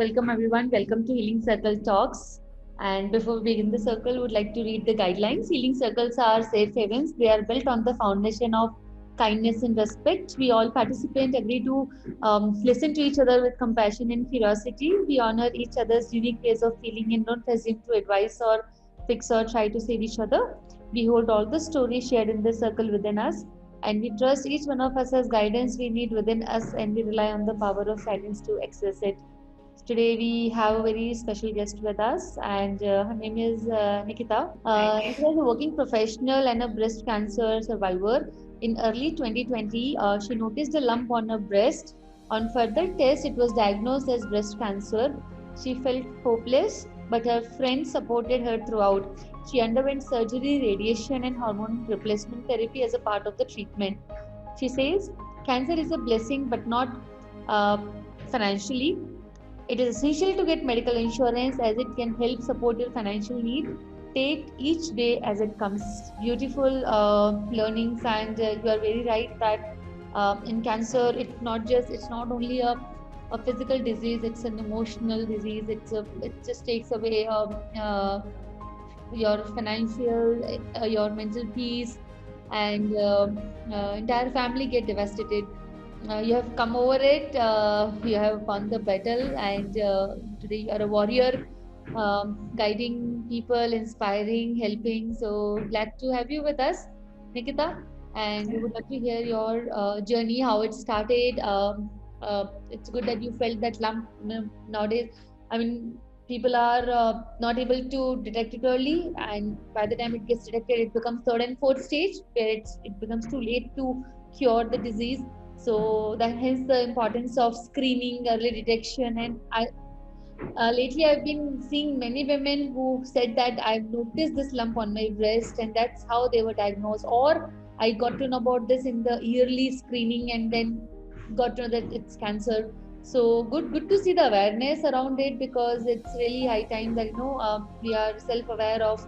Welcome everyone. Welcome to Healing Circle Talks. And before we begin the circle, we would like to read the guidelines. Healing circles are safe havens. They are built on the foundation of kindness and respect. We all participants agree to listen to each other with compassion and curiosity. We honor each other's unique ways of feeling and don't presume to advise or fix or try to save each other. We hold all the stories shared in the circle within us, and we trust each one of us has guidance we need within us, and we rely on the power of silence to access it. Today we have a very special guest with us, and her name is Nikhitha. Nikhitha is a working professional and a breast cancer survivor. In early 2020, she noticed a lump on her breast. On further test, it was diagnosed as breast cancer. She felt hopeless, but her friends supported her throughout. She underwent surgery, radiation, and hormone replacement therapy as a part of the treatment. She says, "Cancer is a blessing, but not uh, financially. It is essential to get medical insurance as it can help support your financial need. Take each day as it comes." Beautiful learnings, and you are very right that in cancer, it's not only a physical disease; it's an emotional disease. It just takes away your financial, your mental peace, and entire family get devastated. You have come over it. You have won the battle, and today you are a warrior, guiding people, inspiring, helping. So glad to have you with us, Nikita. And we would love to hear your journey, how it started. It's good that you felt that lump. Nowadays, I mean, people are not able to detect it early, and by the time it gets detected, it becomes third and fourth stage, where it becomes too late to cure the disease. So that hence the importance of screening, early detection. And lately I've been seeing many women who said that I've noticed this lump on my breast, and that's how they were diagnosed. Or I got to know about this in the yearly screening, and then got to know that it's cancer. So good to see the awareness around it, because it's really high time that we are self-aware of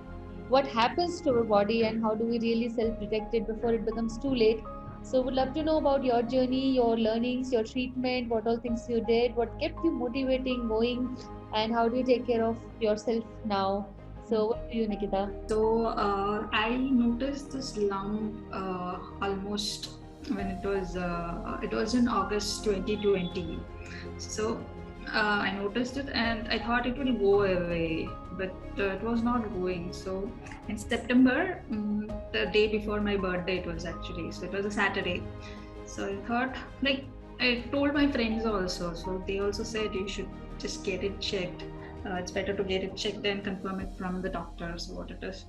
what happens to our body and how do we really self-detect it before it becomes too late. So would love to know about your journey, your learnings, your treatment, what all things you did, what kept you motivating, going, and how do you take care of yourself now? So what do you, Nikita? I noticed this lump almost when it was in August 2020. So I noticed it and I thought it will go away, but it was not going. So in September, the day before my birthday, it was actually, so it was a Saturday. So I thought, like, I told my friends also, so they also said you should just get it checked. It's better to get it checked and confirm it from the doctors what it is.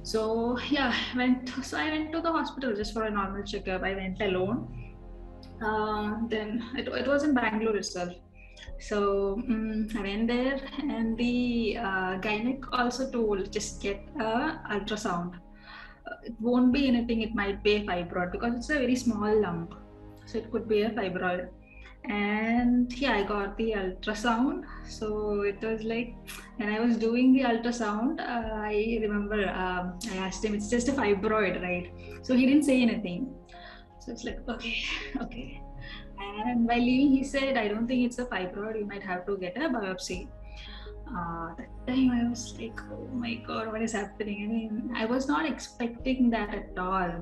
So yeah, I went to the hospital just for a normal checkup. I went alone. Then it was in Bangalore itself. So I went there, and the gynec also told just get a ultrasound. It won't be anything. It might be a fibroid because it's a very small lump, so it could be a fibroid. And yeah, I got the ultrasound. So it was like when I was doing the ultrasound, I remember I asked him, "It's just a fibroid, right?" So he didn't say anything. So it's like, okay, okay. And while leaving, he said, "I don't think it's a fibroid. You might have to get a biopsy." That time I was like, "Oh my god, what is happening?" I mean, I was not expecting that at all.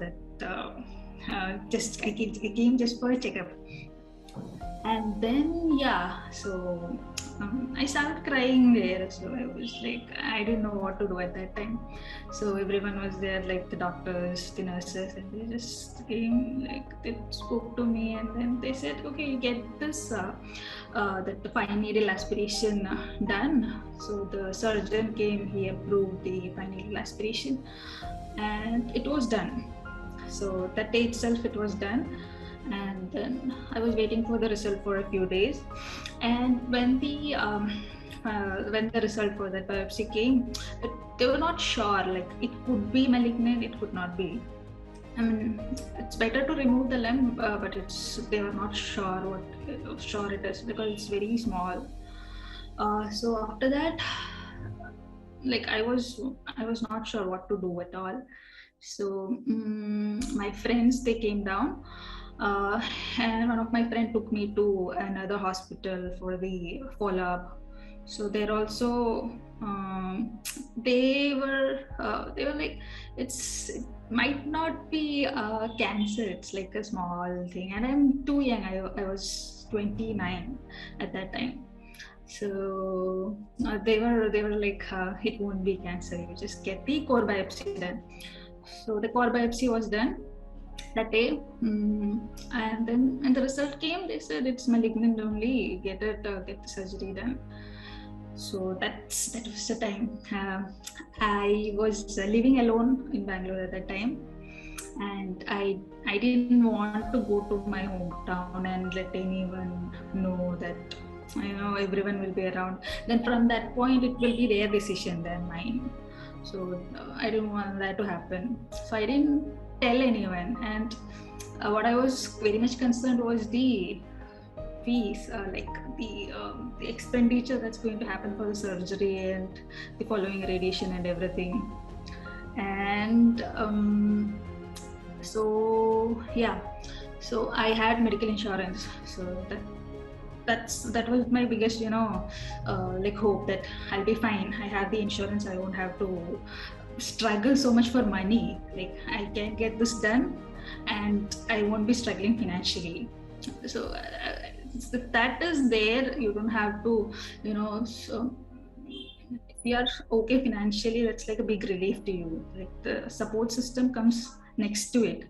I came just for a checkup, and then yeah, so I started crying there. So I was like, I didn't know what to do at that time. So everyone was there, like the doctors, the nurses, and they just came, like they spoke to me, and then they said, okay, you get this that the fine needle aspiration done. So the surgeon came, he approved the fine needle aspiration, and it was done. So that day itself, it was done. And then I was waiting for the result for a few days. And when the result for that biopsy came, they were not sure. Like it could be malignant, it could not be. I mean, it's better to remove the lump, but they were not sure sure it is because it's very small. So after that, like I was not sure what to do at all. So my friends, they came down. uh, and one of my friend took me to another hospital for the follow-up. So they're also they were like, it might not be cancer, it's like a small thing, and I'm too young. I was 29 at that time. So they were like, it won't be cancer, you just get the core biopsy done. So the core biopsy was done that day, and then when the result came, they said it's malignant only, get the surgery done. So that was the time. I was living alone in Bangalore at that time, and I didn't want to go to my hometown and let anyone know that everyone will be around. Then from that point, it will be their decision than mine. So I didn't want that to happen. So I didn't tell anyone, and what I was very much concerned was the fees, like the expenditure that's going to happen for the surgery and the following radiation and everything. And so yeah, so I had medical insurance, so that was my biggest like hope that I'll be fine. I have the insurance, I won't have to struggle so much for money, like I can get this done and I won't be struggling financially. So if that is there, you don't have to, so if you are okay financially, that's like a big relief to you, like the support system comes next to it.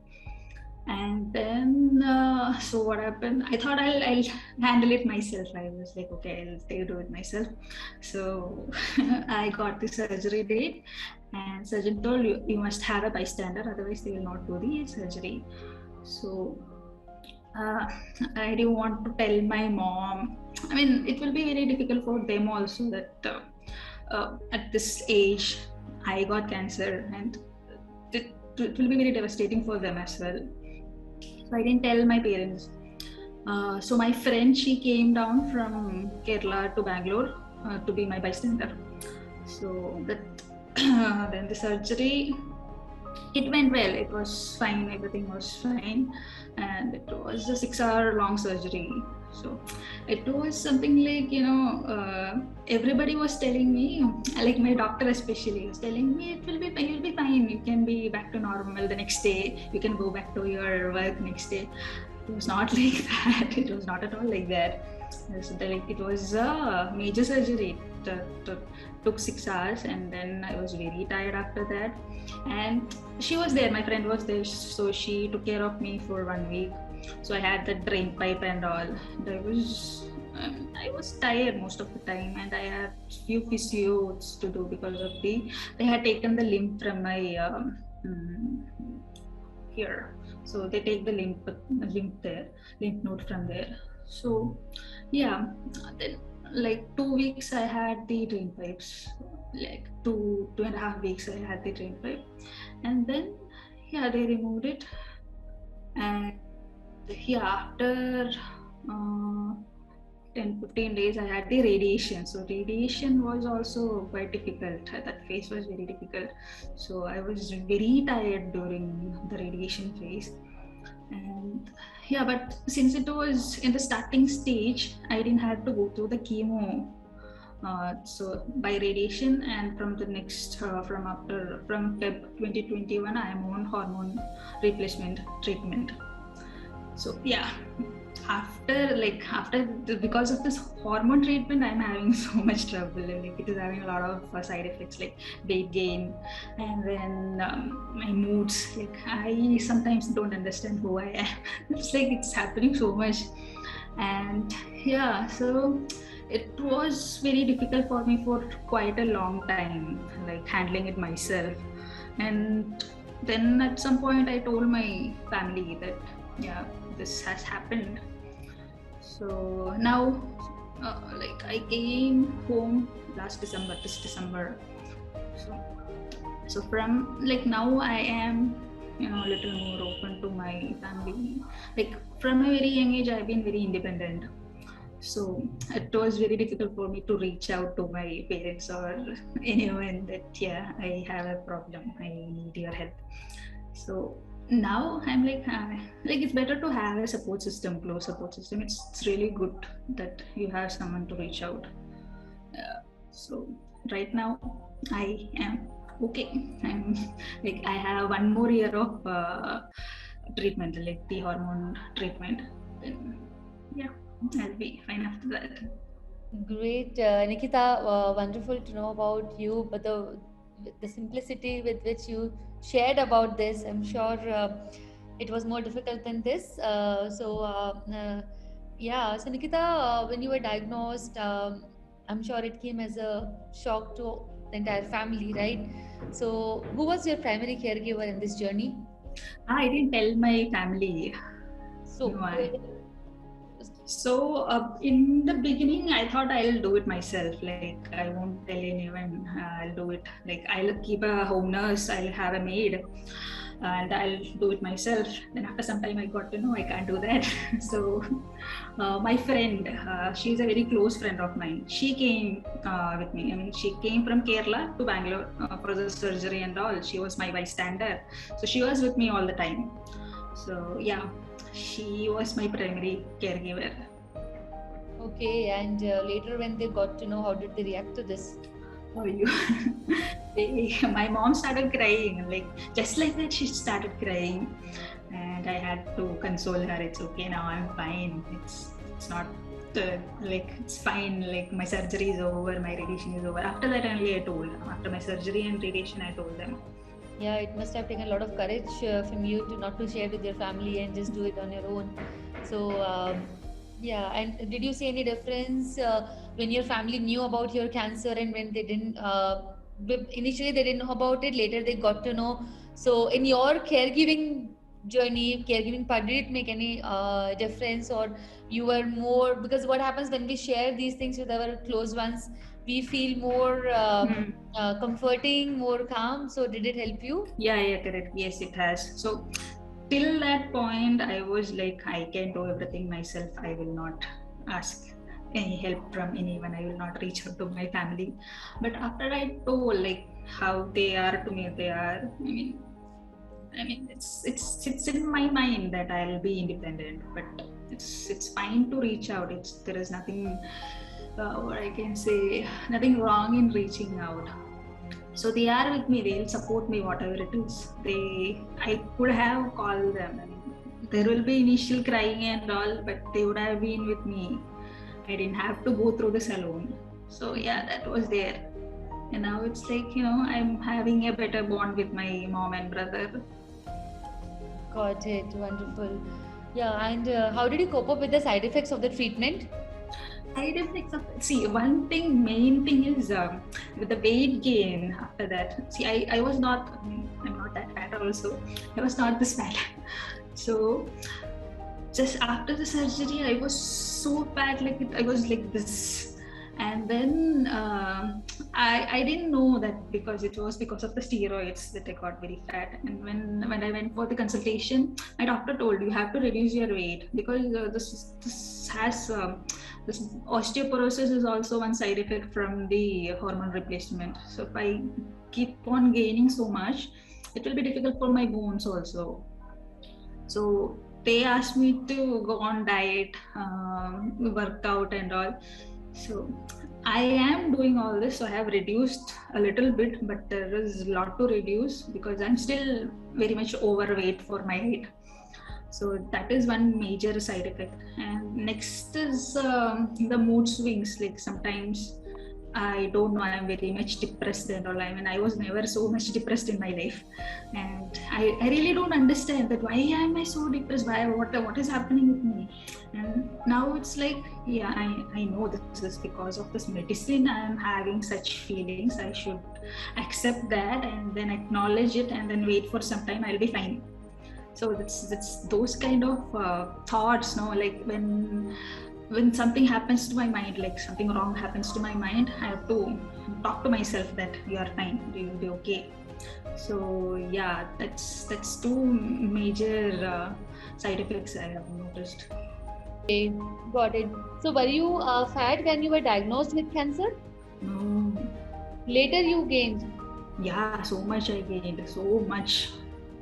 And then so what happened, I thought I'll handle it myself. I was like, okay, I'll take do it myself. So I got the surgery date, and surgeon told you must have a bystander, otherwise they will not do the surgery. So I didn't want to tell my mom. I mean, it will be very difficult for them also that at this age I got cancer, and it will be very devastating for them as well. So I didn't tell my parents. So my friend, she came down from Kerala to Bangalore to be my bystander. So that then the surgery, it went well. It was fine. Everything was fine, and it was a 6-hour long surgery. So it was something like, everybody was telling me, like my doctor especially was telling me, you'll be fine. You can be back to normal the next day. You can go back to your work next day. It was not like that. It was not at all like that. It was a major surgery. It took 6 hours, and then I was very tired after that. And she was there, my friend was there, so she took care of me for 1 week. So I had the drain pipe and all. I was tired most of the time, and I had few physios to do because of they had taken the lymph from my here. So they take the lymph node from there. So yeah, then like 2 weeks I had the drain pipes, like 2.5 weeks I had the drain pipe, and then yeah, they removed it. And yeah, after 10-15 days I had the radiation. So radiation was also quite difficult. That phase was very difficult. So I was very tired during the radiation phase. And yeah, but since it was in the starting stage, I didn't have to go through the chemo. So by radiation, and from the next from Feb 2021, I am on hormone replacement treatment. So yeah, because of this hormone treatment, I'm having so much trouble. Like it is having a lot of side effects, like weight gain, and then my moods. Like I sometimes don't understand who I am. It's like it's happening so much, and yeah, so it was very difficult for me for quite a long time, like handling it myself. And then at some point, I told my family that yeah, this has happened. So now like I came home this December. So from like now I am a little more open to my family. Like from a very young age I've been very independent. So it was very difficult for me to reach out to my parents or anyone that yeah, I have a problem, I need your help. So now I'm like it's better to have a support system, close support system. It's really good that you have someone to reach out. So right now I am okay. I'm like I have one more year of treatment, like the hormone treatment. Then yeah, I'll be fine after that. Great, Nikita. Wonderful to know about you, but the simplicity with which you shared about this, I'm sure it was more difficult than this. Yeah. So Nikita, when you were diagnosed, I'm sure it came as a shock to the entire family, right? So who was your primary caregiver in this journey? I didn't tell my family. So No, so in the beginning, I thought I'll do it myself. Like I won't tell anyone. I'll do it. Like I'll keep a home nurse. I'll have a maid, and I'll do it myself. Then after some time, I got to know I can't do that. So my friend, she's a very close friend of mine. She came with me. I mean, she came from Kerala to Bangalore for the surgery and all. She was my bystander. So she was with me all the time. So yeah, she was my primary caregiver. okay, and later when they got to know, how did they react to this? Oh, you. My mom started crying, like just like that. She started crying, and I had to console her. It's okay now. I'm fine. It's not like it's fine. Like my surgery is over. My radiation is over. After that, only I told. After my surgery and radiation, I told them. Yeah, it must have taken a lot of courage from you to not to share with your family and just do it on your own. So, yeah, and did you see any difference when your family knew about your cancer and when they didn't? Initially, they didn't know about it. Later, they got to know. So, in your caregiving journey, caregiving part, did it make any difference, or you were more? Because what happens when we share these things with our close ones, we feel more. Hmm. Comforting, more calm. So, did it help you? Yeah, correct. Yes, it has. So till that point, I was like, I can do everything myself. I will not ask any help from anyone. I will not reach out to my family. But after I told like how they are to me, they are. I mean, it's in my mind that I'll be independent. But it's fine to reach out. There is nothing, what I can say, nothing wrong in reaching out. So they are with me. They'll support me whatever it is. I could have called them. I mean, there will be initial crying and all, but they would have been with me. I didn't have to go through this alone. So yeah, that was there. And now it's like, I'm having a better bond with my mom and brother. Got it. Wonderful. Yeah, and how did you cope up with the side effects of the treatment? Side effects of, see, one thing, main thing is with the weight gain after that. See, I was not, I'm not that fat also. I was not this fat. So just after the surgery, I was so fat, like I was like this. And then I didn't know that because it was because of the steroids that I got very fat. And when I went for the consultation, my doctor told you have to reduce your weight because this has this osteoporosis is also one side effect from the hormone replacement. So if I keep on gaining so much, it will be difficult for my bones also. So they asked me to go on diet, work out and all. So I am doing all this. So I have reduced a little bit, but there is a lot to reduce because I'm still very much overweight for my height. So that is one major side effect. And next is the mood swings. Like sometimes I don't know, I'm very much depressed and all. I mean, I was never so much depressed in my life. And I really don't understand that why am I so depressed? What is happening with me? And now it's like, yeah, I know this is because of this medicine. I'm having such feelings. I should accept that and then acknowledge it and then wait for some time. I'll be fine. So it's those kind of thoughts, no, like when something happens to my mind, like something wrong happens to my mind, I have to talk to myself that you are fine, you will be okay. So yeah, that's two major side effects I have noticed. Okay, got it. So, were you fat when you were diagnosed with cancer? No. Later, you gained. Yeah, so much I gained, so much.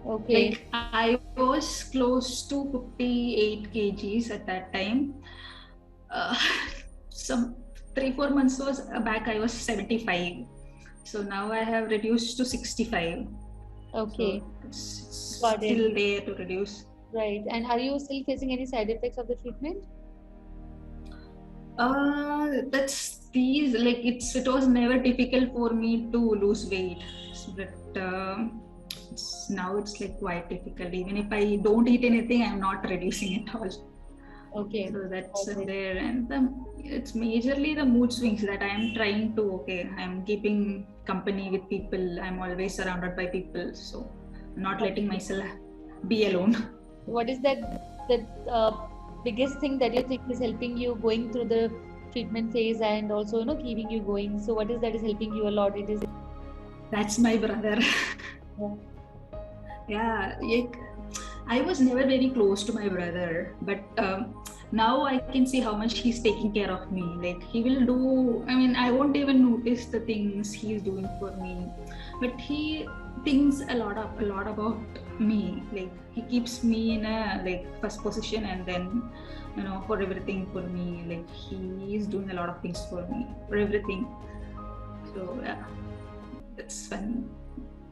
Okay. Like I was close to 58 kgs at that time. Uh, some 3-4 months was back, I was 75. So now I have reduced to 65. Okay. So it's Got it. still there to reduce. Right. And are you still facing any side effects of the treatment? That's these like it was never difficult for me to lose weight, but now it's like quite difficult. Even if I don't eat anything, I'm not reducing at all. Okay. So that's Got it. there, and it's majorly the mood swings that I am trying to. Okay, I'm keeping company with people. I'm always surrounded by people, so I'm not letting myself be alone. What is that biggest thing that you think is helping you going through the treatment phase and also keeping you going? So what is that is helping you a lot? It is That's my brother. Yeah, like I was never very close to my brother, but now I can see how much he's taking care of me. Like he will do. I mean, I won't even notice the things he's doing for me, but he thinks a lot about me. Like he keeps me in a like first position, and then for everything for me. Like he is doing a lot of things for me for everything. So yeah, that's one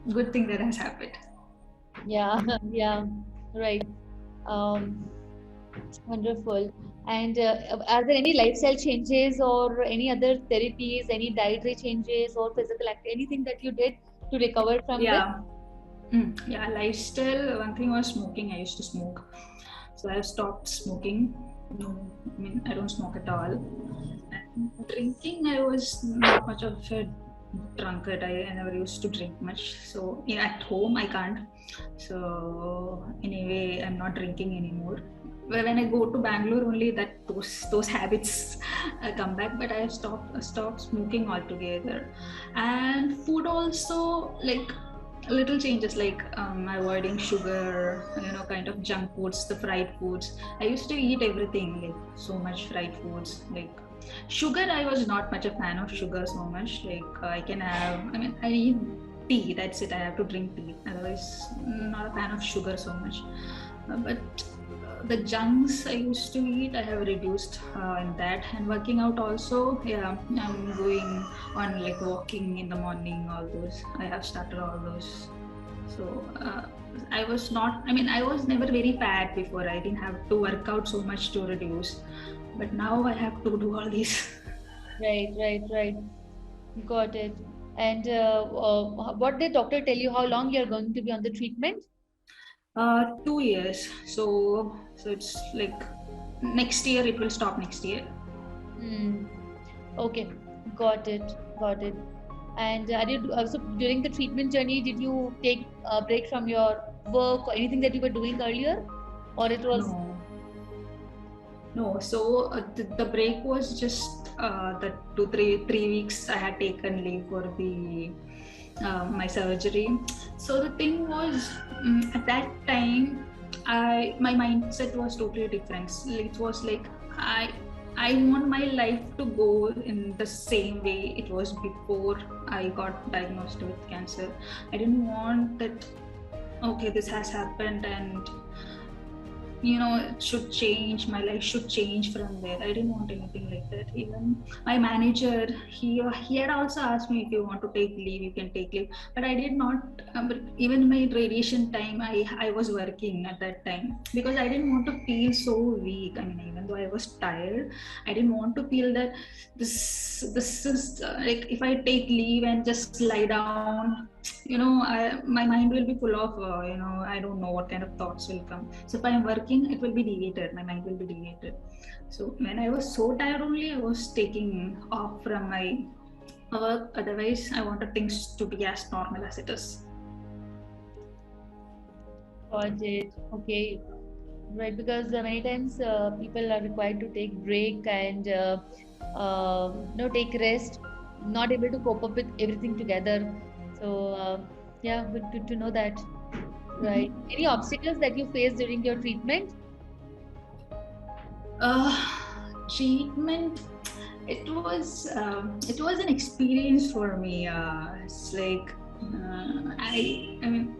good thing that has happened. yeah, yeah, right. Um, Wonderful. And are there any lifestyle changes or any other therapies, any dietary changes or physical act, anything that you did to recover from this? Yeah. Yeah, lifestyle. One thing was smoking. I used to smoke, so I have stopped smoking. I mean, I don't smoke at all. And drinking, I was not much of a drunkard. I never used to drink much. So at home, I can't. So anyway, I'm not drinking anymore. Well, when I go to Bangalore, only that those habits come back. But I have stopped smoking altogether. And food also, like little changes, like avoiding sugar, kind of junk foods, the fried foods. I used to eat everything, like so much fried foods. Like sugar, I was not much a fan of sugar so much. Like I can have, I mean, I eat tea, that's it. I have to drink tea, otherwise not a fan of sugar so much. But the junks I used to eat, I have reduced in that. And working out also, yeah, I'm going on like walking in the morning, all those. I have started all those. So I was not, I mean, I was never very fat before. I didn't have to work out so much to reduce. But now I have to do all these. Right, right, right. Got it. And what did doctor tell you? How long you're going to be on the treatment? 2 years. So it's like next year, it will stop next year. Hmm. Okay, got it, got it. And are you also during the treatment journey, did you take a break from your work or anything that you were doing earlier, or it was No. No, so the break was just the 3 weeks I had taken leave for the my surgery. So the thing was, at that time, my mindset was totally different. It was like I want my life to go in the same way it was before I got diagnosed with cancer. I didn't want that. Okay, this has happened, and it should change, my life should change from there. I didn't want anything like that. Even my manager, he had also asked me, if you want to take leave, you can take leave, but I did not. But even my radiation time, I was working at that time, because I didn't want to feel so weak. I mean, even though I was tired, I didn't want to feel that this is like, if I take leave and just lie down, my mind will be full of I don't know what kind of thoughts will come. So if I'm working, it will be deviated, my mind will be deviated. So when I was so tired, only I was taking off from my work. Otherwise, I wanted things to be as normal as it is. got it? Okay, right, because many times people are required to take break and take rest, not able to cope up with everything together. So yeah, good to know that. Right. Any obstacles that you faced during your treatment? uh, Treatment, it was an experience for me. It's like I mean,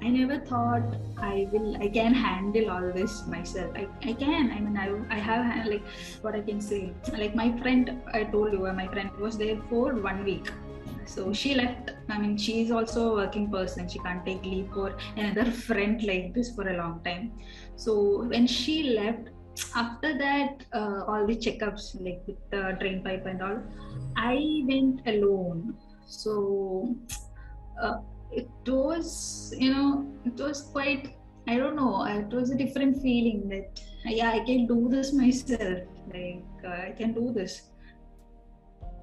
I never thought I can handle all this myself. I can. I mean, I have like what I can say. Like my friend, I told you, my friend was there for 1 week. So she left. I mean, she is also a working person. She can't take leave for another friend like this for a long time. So when she left, after that, all the checkups like with the drain pipe and all, I went alone. So uh, it was, it was quite, I don't know, it was a different feeling that, yeah, I can do this myself. Like, I can do this.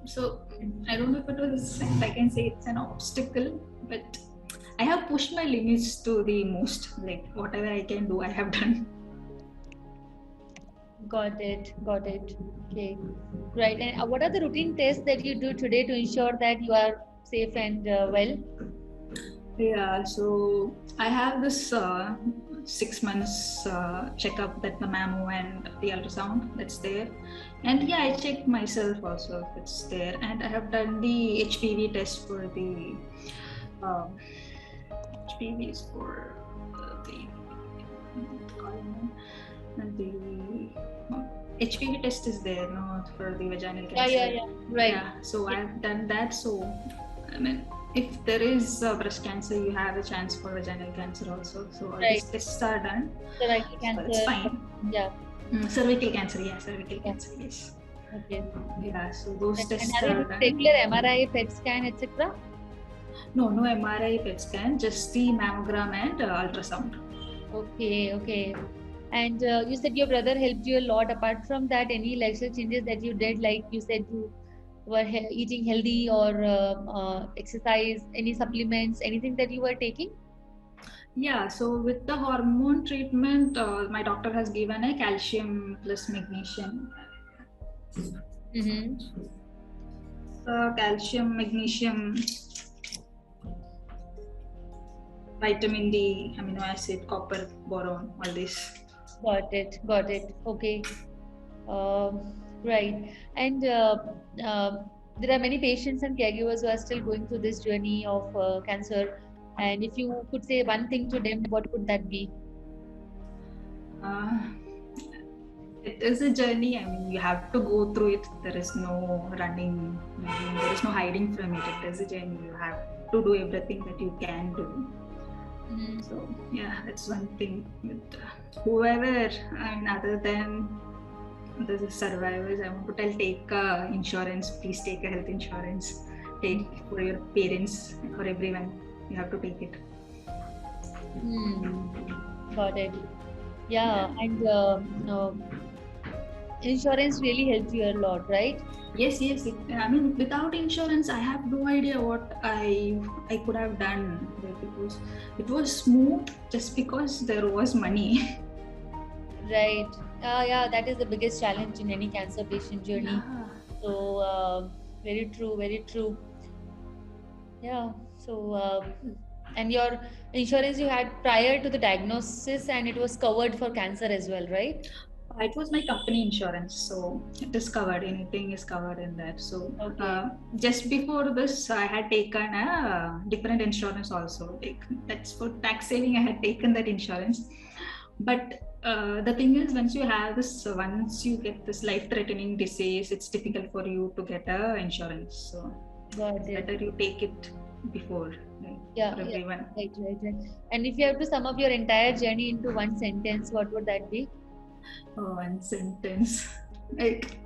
So, I don't know if it was, I can say it's an obstacle, but I have pushed my limits to the most. Like, whatever I can do, I have done. Got it. Got it. Okay. Right. And what are the routine tests that you do today to ensure that you are safe and well? Yeah, so I have this 6 months checkup, that the mammo and the ultrasound that's there, and yeah, I checked myself also if it's there, and I have done the HPV test for the uh, HPV is for the and the HPV test is there, no, for the vaginal cancer. Yeah. Right. Yeah, so I've done that. So I mean, if there is breast cancer, you have a chance for vaginal cancer also. So all these tests are done. Cervical So cancer. it's fine. Yeah. Cervical cancer, cervical cancer, yes. Okay. Yeah, so those tests And are are you done. regular MRI, PET scan, etc.? No MRI, PET scan, just the mammogram and ultrasound. Okay. And you said your brother helped you a lot. Apart from that, any lifestyle changes that you did, like you said you were eating healthy or exercise, any supplements, anything that you were taking? Yeah, so with the hormone treatment, my doctor has given a calcium plus magnesium. Calcium, magnesium, vitamin D, amino acid, copper, boron, all this. Got it. Okay. Right. And there are many patients and caregivers who are still going through this journey of cancer. And if you could say one thing to them, what would that be? It is a journey. I mean, you have to go through it. There is no running. I mean, there is no hiding from it. It is a journey. You have to do everything that you can do. So yeah, that's one thing. With whoever, I mean, other than the survivors, I want to tell: take insurance. Please take a health insurance. Take for your parents, for everyone. You have to take it. Got it. Yeah, and insurance really helps you a lot, right? Yes. I mean, without insurance, I have no idea what I could have done. It was smooth just because there was money. Right. Yeah, that is the biggest challenge in any cancer patient journey. Yeah. So very true. Yeah. So and your insurance you had prior to the diagnosis, and it was covered for cancer as well, right? It was my company insurance, so it is covered. Anything is covered in that. So just before this, I had taken a different insurance also. Like, that's for tax saving. I had taken that insurance, but the thing is, once you get this life-threatening disease, it's difficult for you to get a insurance. So it's better you take it before. For everyone. Right. And if you have to sum up your entire journey into one sentence, what would that be? One sentence. Like,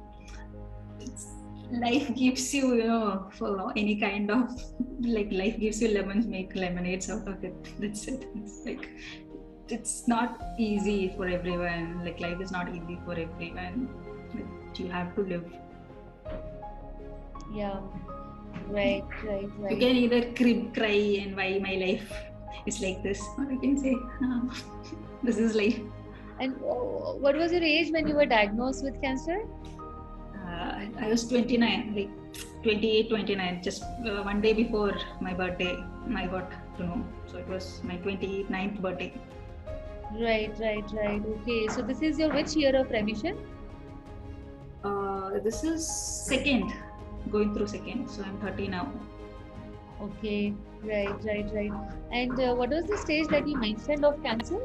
life gives you, for any kind of, like, life gives you lemons, make lemonades out of it. That's it. It's like, it's not easy for everyone. Like, life is not easy for everyone. Like, you have to live. Yeah. Right. You can either cry and why my life is like this, or you can say, this is life. And what was your age when you were diagnosed with cancer? I was 29, like 28, 29, just one day before my birthday, I got to know. So it was my 29th birthday. Right. Okay, so this is your which year of remission? This is second, going through second. So I'm 30 now. Okay, right. And what was the stage that you mentioned of cancer?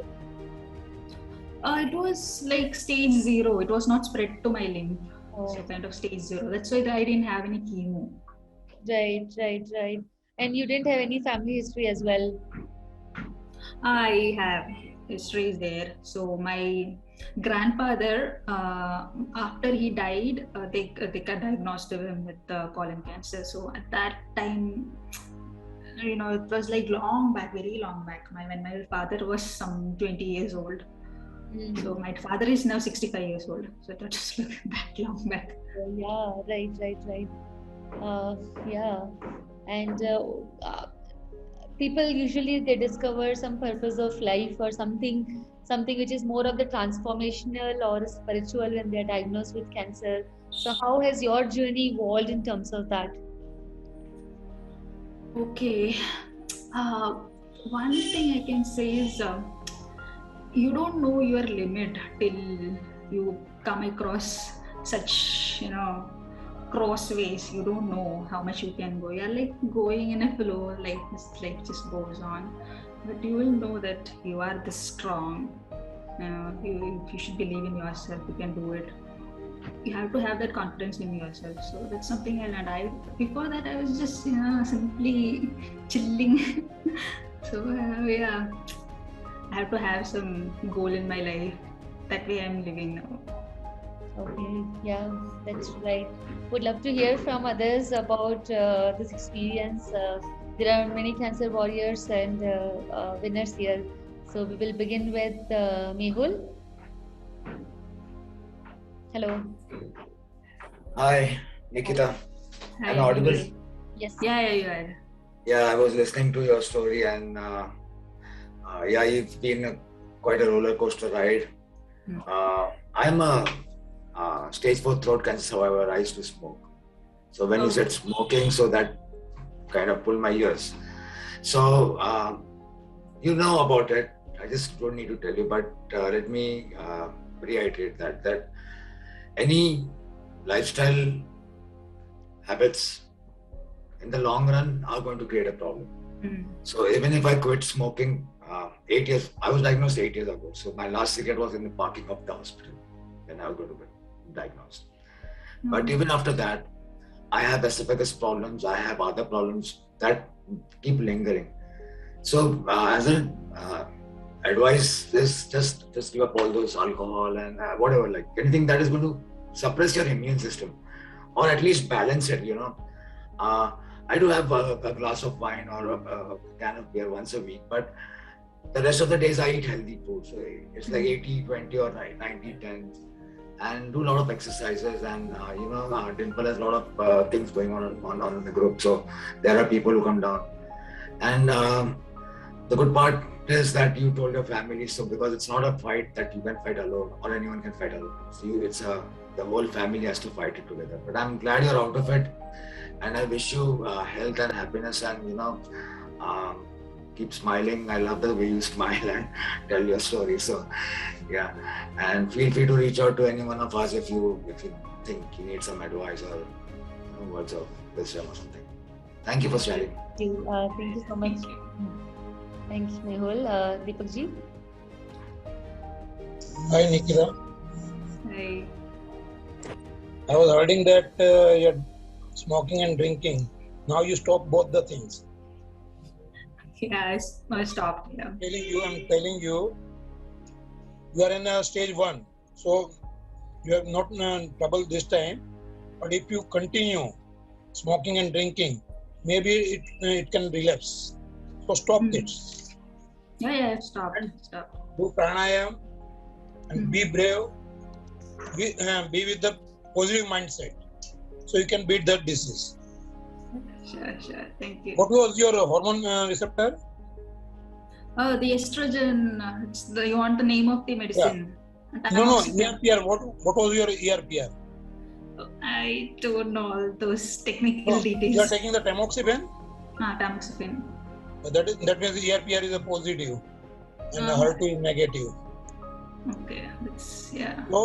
It was like stage 0. It was not spread to my lymph. So Oh, kind of stage 0. That's why I didn't have any chemo. right. And you didn't have any family history as well. I have histories there. So my grandfather, after he died, they diagnosed him with colon cancer. So at that time, it was like long back, very long back. When my father was some 20 years old. So Mm. my father is now 65 years old. So that was like that long back. Yeah, right. Uh, yeah, and people usually they discover some purpose of life or something which is more of the transformational or spiritual when they are diagnosed with cancer. So how has your journey evolved in terms of that? Okay. Uh, One thing I can say is you don't know your limit till you come across such, crossways. You don't know how much you can go. You're like going in a flow, like this, like just goes on. But you will know that you are this strong. You should believe in yourself. You can do it. You have to have that confidence in yourself. So that's something I learned. Before that I was just simply chilling. So yeah, I have to have some goal in my life. That way I'm living now. Okay, yeah, that's right. Would love to hear from others about this experience. There are many cancer warriors and winners here. So we will begin with Mehul. Hello. Hi, Hi. Nikhitha. Am I Hi, audible? Mehul. Yes. Yeah, you are. Yeah, I was listening to your story, and yeah, it's been quite a roller coaster ride. Hmm. I'm a stage 4 throat cancer survivor. I used to smoke. So when you Oh. said smoking, so that kind of pulled my ears. So you know about it. I just don't need to tell you, but let me reiterate that any lifestyle habits in the long run are going to create a problem. Hmm. So even if I quit smoking 8 years, I was diagnosed 8 years ago. So my last cigarette was in the parking of the hospital when I was going to be diagnosed. But Hmm. even after that, I have esophagus problems. I have other problems that keep lingering. So as an advice is just give up all those alcohol and whatever, like anything that is going to suppress your immune system or at least balance it. Uh, I do have a glass of wine or a can of beer once a week, but the rest of the days I eat healthy food. So it's like Hmm. 80-20 or 90-10, and do a lot of exercises. And Dimple has a lot of things going on in the group. So there are people who come down. And the good part is that you told your family. So because it's not a fight that you can fight alone or anyone can fight alone. So the whole family has to fight it together. But I'm glad you're out of it, and I wish you health and happiness, and um, keep smiling. I love the way you smile and tell your story. So yeah, and feel free to reach out to any one of us if you think you need some advice or words of wisdom or something. Thank you for sharing. Thank you so much. Thank you. Thanks, Mehul. Deepak ji. Hi Nikhitha. Hi. I was hearing that you're smoking and drinking. Now you stop both the things. Yeah, I stopped. Yeah. I'm telling you, you are in stage 1. So you have not trouble this time. But if you continue smoking and drinking, maybe it can relapse. So stop Hmm. it. Yeah, I've stopped. And Stopped. do pranayam and be brave. Be with the positive mindset. So you can beat that disease. Sure. Thank you. What was your hormone receptor? Oh, the estrogen. You want the name of the Yeah. medicine? No, Tamoxifen. ERPR. What was your ERPR? I don't know all those technical No, you are details. taking the tamoxifen. Tamoxifen. That means ERPR is a positive and HER2 is negative. Okay, that's yeah. So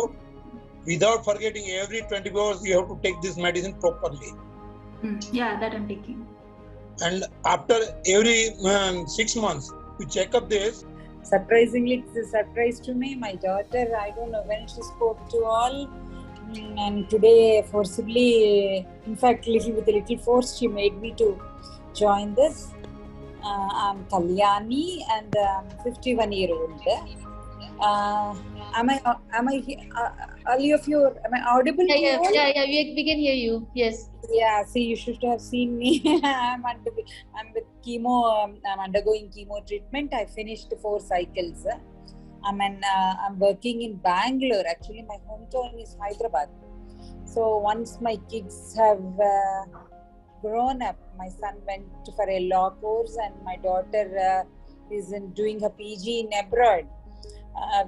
without forgetting, every 24 hours you have to take this medicine properly. Yeah, that I'm taking. And after every 6 months, you check up this. Surprisingly, it's a surprise to me. My daughter, I don't know when she spoke to all, and today forcibly, in fact, with a little force, she made me to join this. I'm Kalyani and I'm 51-year-old. Am I all of you, am I audible to you all? Yeah, we can hear you. Yes. Yeah, see, you should have seen me. I'm with chemo. I'm undergoing chemo treatment. I finished 4 cycles. I'm working in Bangalore. Actually, my hometown is Hyderabad. So once my kids have grown up, my son went for a law course, and my daughter is doing her PG in abroad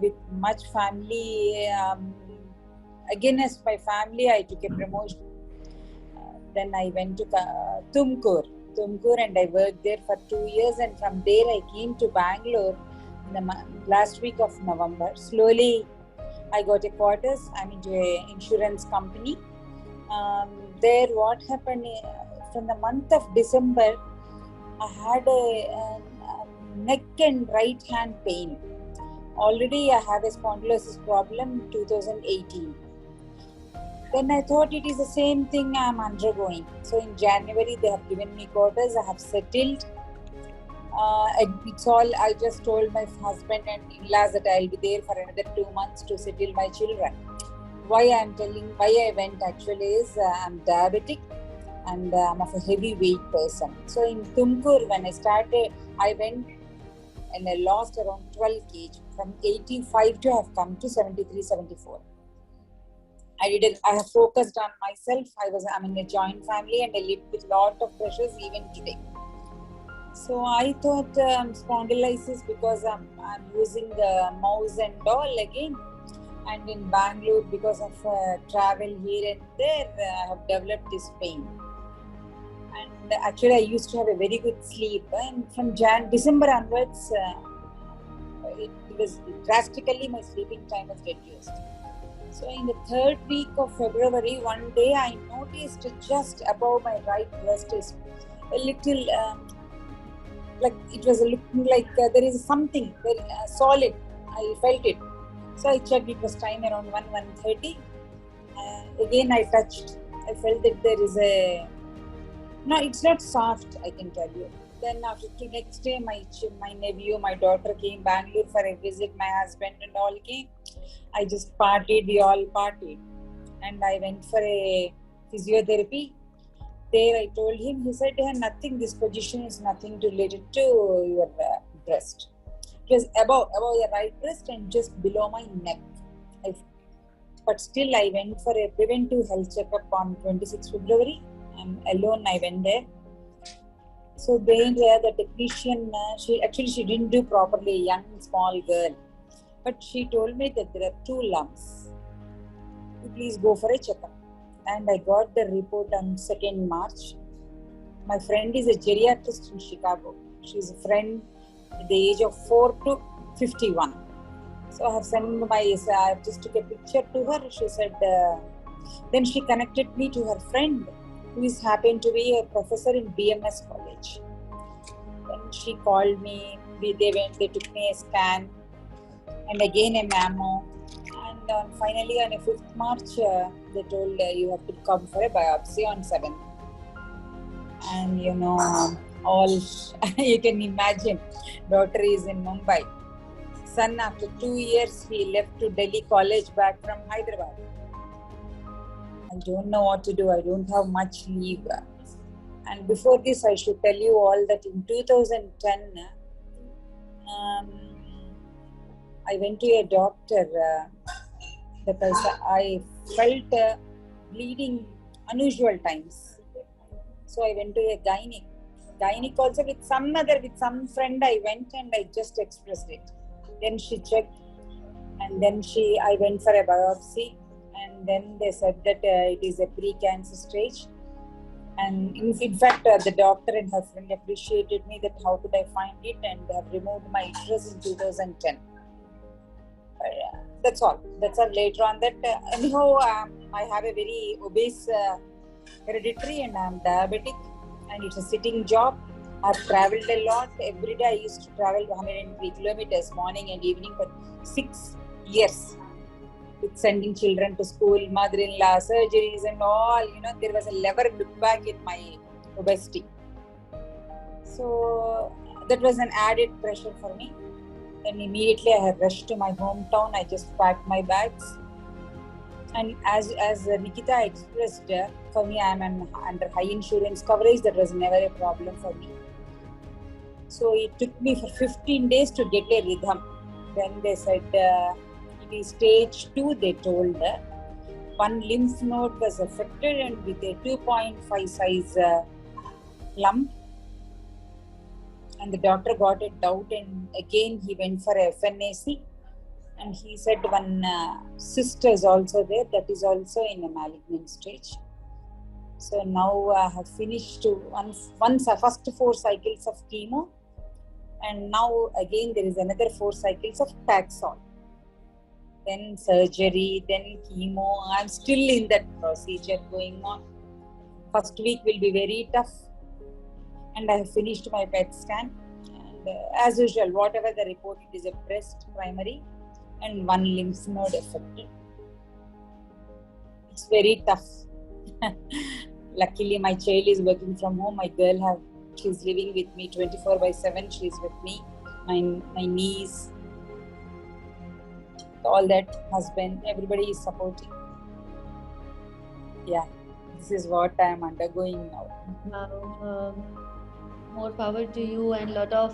with much family. Against my family, I took a promotion. Then I went to Tumkur, and I worked there for 2 years. And from there, I came to Bangalore in the last week of November. Slowly, I got a quarters. I'm into an insurance company. There, what happened from the month of December, I had a neck and right hand pain. Already, I have a spondylosis problem 2018. Then I thought it is the same thing I am undergoing. So in January, they have given me quarters. I have settled. It's all, I just told my husband and in-laws that I'll be there for another 2 months to settle my children. Why I went actually is I'm diabetic and I'm of a heavy weight person. So in Tumkur, when I started, I went and I lost around 12 kg. From 85 to I have come to 73, 74. I have focused on myself. I'm in a joint family and I live with a lot of pressures even today. So I thought spondylitis because I'm using the mouse and all again. And in Bangalore, because of travel here and there, I have developed this pain. And actually, I used to have a very good sleep. And from December onwards, it was drastically, my sleeping time was reduced. So in the 3rd week of February, one day I noticed just above my right breast is a little, like it was looking like there is something very solid. I felt it. So I checked, it was time around 1:30. Again I touched. I felt that there is no, it's not soft, I can tell you. Then after the next day, my nephew, my daughter came Bangalore for a visit. My husband and all came. I just partied. We all partied, and I went for a physiotherapy. There, I told him. He said, "Nothing. This position is nothing related to your breast. It was above your right breast and just below my neck." But still, I went for a preventive health checkup on 26 February. I'm alone. I went there. So then the technician, she didn't do properly, a young small girl. But she told me that there are 2 lumps. Please go for a checkup. And I got the report on 2nd March. My friend is a geriatrist in Chicago. She's a friend at the age of 4 to 51. So I have sent I just took a picture to her. She said, then she connected me to her friend, who is happened to be a professor in BMS college. Then she called me. They took me a scan and again a mammo. And finally on 5th March, they told you have to come for a biopsy on 7th. And all you can imagine, daughter is in Mumbai. Son, after 2 years, he left to Delhi college back from Hyderabad. I don't know what to do. I don't have much leave. And before this, I should tell you all that in 2010, I went to a doctor because I felt bleeding unusual times. So I went to a gynae. Gynae also with some friend I went and I just expressed it. Then she checked and then I went for a biopsy. And then they said that it is a pre-cancer stage. And in fact, the doctor and her friend appreciated me that how could I find it, and have removed my uterus in 2010. That's all. Later on that, anyhow, I have a very obese hereditary and I'm diabetic. and it's a sitting job. I've traveled a lot. Every day I used to travel 103 kilometers morning and evening for 6 years, with sending children to school, mother-in-law, surgeries and all. There was a never look back in my obesity. So that was an added pressure for me. And immediately I had rushed to my hometown. I just packed my bags. And as Nikhitha expressed, for me, I am under high insurance coverage. That was never a problem for me. So it took me for 15 days to get a rhythm. Then they said it is stage 2, they told. One lymph node was affected and with a 2.5 size lump. And the doctor got a doubt, and again he went for a FNAC. And he said one cyst is also there, that is also in a malignant stage. So now I have finished once first 4 cycles of chemo, and now again there is another 4 cycles of Taxol. Then surgery, then chemo. I'm still in that procedure going on. First week will be very tough. And I have finished my PET scan. And as usual, whatever the report, it is a breast primary and one lymph node affected. It's very tough. Luckily, my child is working from home. My girl she's living with me 24/7. She's with me. My niece, all that, husband, everybody is supporting. Yeah, this is what I am undergoing now. Wow. More power to you, and lot of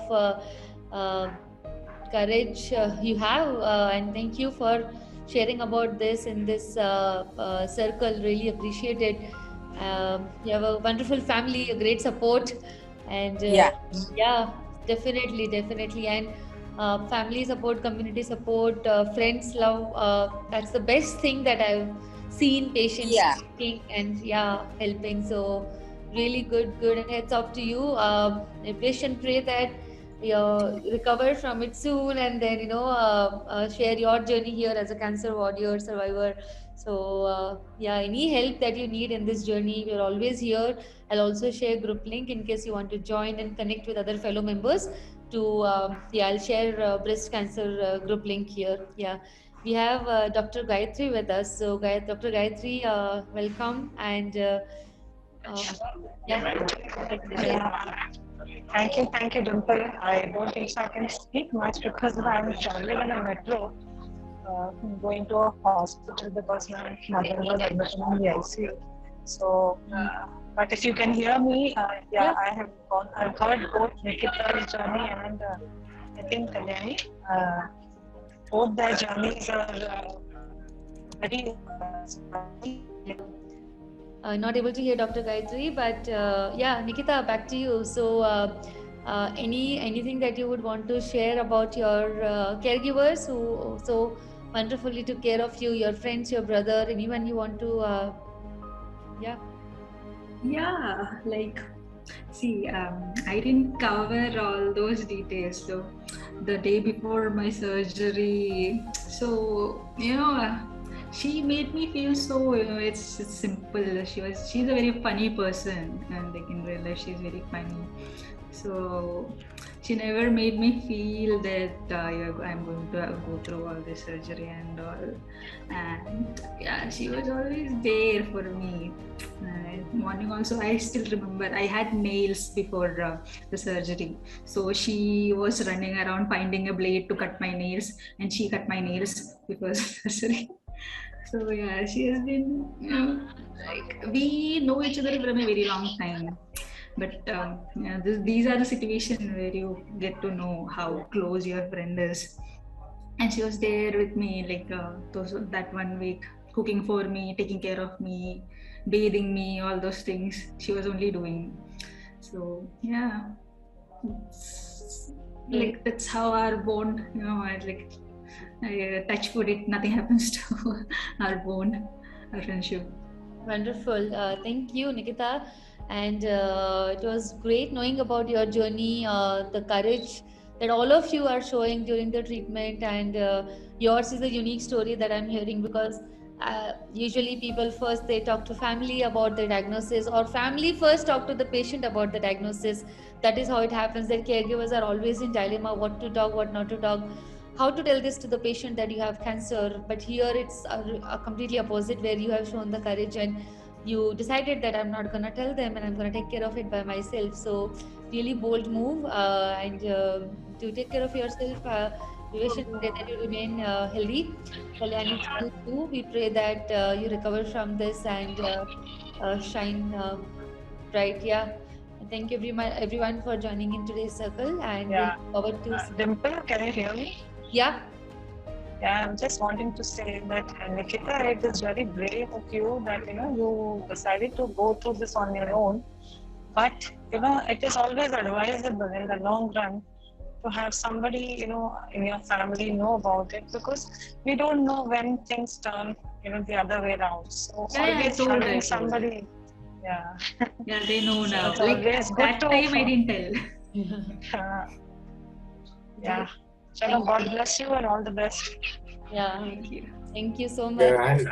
courage you have, and thank you for sharing about this in this circle. Really appreciate it. You have a wonderful family, a great support, and yeah, definitely, and family support, community support, friends love. That's the best thing that I've seen patients taking and helping. So really good, and heads up to you. I wish and pray that you recover from it soon, and then share your journey here as a cancer warrior survivor. So any help that you need in this journey, we're always here. I'll also share group link in case you want to join and connect with other fellow members. I'll share breast cancer group link here. We have Dr. Gayatri with us. So Dr. Gayatri, welcome, and Thank you, Dimple. I don't think so I can speak much because I'm traveling in a metro, going to a hospital because my mother was admitted in the ICU. So, but if you can hear me, I've heard both Nikhitha's journey and I think Kalyani. Both their journeys are very not able to hear Dr. Gayatri, but Nikhitha, back to you. So anything that you would want to share about your caregivers who so wonderfully took care of you, your friends, your brother, anyone you want to I didn't cover all those details. So the day before my surgery, she made me feel so, it's simple. She's a very funny person, and like in real life she's very funny. So she never made me feel that I'm going to go through all this surgery and all. And she was always there for me. Morning also, I still remember I had nails before the surgery. So she was running around finding a blade to cut my nails, and she cut my nails before surgery. So she has been, we know each other from a very long time. But these are the situations where you get to know how close your friend is. And she was there with me, that 1 week, cooking for me, taking care of me, bathing me, all those things she was only doing. So that's how our bond, touch wood, nothing happens to our bond, our friendship. Wonderful. Thank you, Nikhitha. And it was great knowing about your journey, the courage that all of you are showing during the treatment, and yours is a unique story that I'm hearing, because Usually people first they talk to family about the diagnosis, or family first talk to the patient about the diagnosis. That is how it happens, that caregivers are always in dilemma, what to talk, what not to talk, how to tell this to the patient that you have cancer. But here it's a completely opposite, where you have shown the courage and you decided that I'm not gonna tell them and I'm gonna take care of it by myself. So really bold move, and to take care of yourself. We wish and pray that you remain healthy. Kalyani, to you too. We pray that you recover from this and shine bright. Yeah. And thank you everyone for joining in today's circle, and we Yeah. look forward to Dimple, can you hear me? yeah. Yeah, I'm just wanting to say that Nikhitha, it is very brave of you that you decided to go through this on your own. But it is always advisable in the long run to have somebody in your family know about it, because we don't know when things turn the other way around. So Yeah, I always told having her. somebody. Yeah. Yeah, they know now. It's Like always good that to time I didn't tell. Yeah. Chalo, God bless you and all the best. Yeah. Thank you. Thank you so much. Yeah, and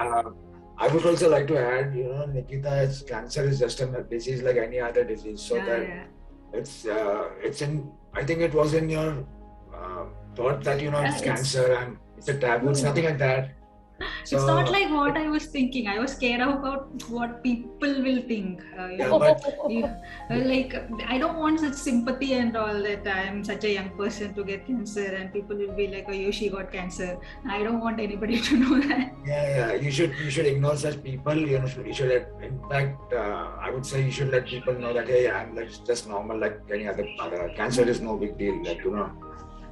I would also like to add, Nikhitha, cancer is just a disease like any other disease. So that it's in. I think it was in your thought that it's cancer and it's a taboo. It's nothing like that. So, it's not like what I was thinking. I was scared about what people will think. Like I don't want such sympathy and all that. I'm such a young person to get cancer, and people will be like, "Oh, she got cancer." I don't want anybody to know that. Yeah. You should ignore such people. You should. In fact, I would say you should let people know that hey, I'm like just normal like any other. Cancer is no big deal. Like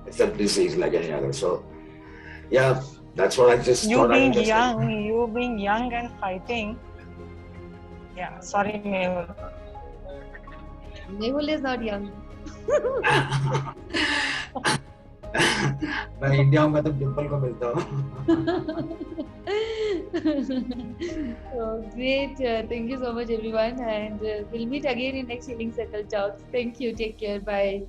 it's a disease like any other. So, yeah. That's what I just you thought. You being young and fighting. Yeah, sorry, Mehul. Mehul is not young. मैं India में तो डिम्पल को मिलता हूँ. So great. Thank you so much, everyone, and we'll meet again in next Healing Circle Talks. Thank you. Take care. Bye.